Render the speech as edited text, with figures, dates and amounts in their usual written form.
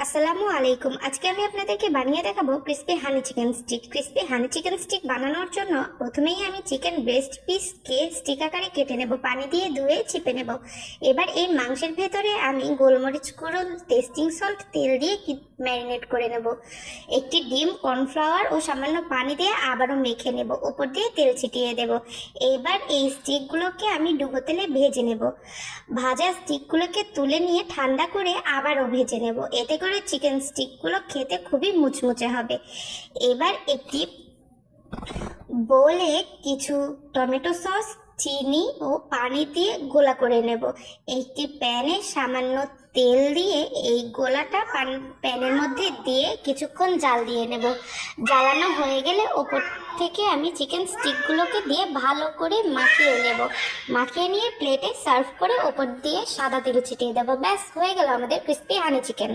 আসসালামু আলাইকুম। আজকে আমি আপনাদেরকে বানিয়ে দেখাবো ক্রিস্পি হানি চিকেন স্টিক। ক্রিস্পি হানি চিকেন স্টিক বানানোর জন্য প্রথমেই আমি চিকেন ব্রেস্ট পিসকে স্টিক আকারে কেটে নেব, পানি দিয়ে ধুয়ে চিপে নেব। এবার এই মাংসের ভেতরে আমি গোলমরিচ গুঁড়ো, টেস্টিং সল্ট, তেল দিয়ে ম্যারিনেট করে নেব। একটি ডিম, কর্নফ্লাওয়ার ও সামান্য পানি দিয়ে আবারও মেখে নেব, উপর দিয়ে তেল ছিটিয়ে দেব। এবার এই স্টিকগুলোকে আমি ডুবো তেলে ভেজে নেব। ভাজা স্টিকগুলোকে তুলে নিয়ে ঠান্ডা করে আবারও ভেজে নেব, এতে করে চিকেন স্টিকগুলো খেতে খুবই মুচমুচে হবে। এবার একটি বোলে কিছু টমেটো সস, চিনি ও পানি দিয়ে গোলা করে নেব। একটি প্যানে সামান্য তেল দিয়ে এই গোলাটা প্যানের মধ্যে দিয়ে কিছুক্ষণ জাল দিয়ে নেব। জ্বালানো হয়ে গেলে ওপর থেকে আমি চিকেন স্টিকগুলোকে দিয়ে ভালো করে মাখিয়ে নেব। মাখিয়ে নিয়ে প্লেটে সার্ভ করে ওপর দিয়ে সাদা তেল ছিটিয়ে দেবো। ব্যাস, হয়ে গেল আমাদের ক্রিস্পি হানি চিকেন।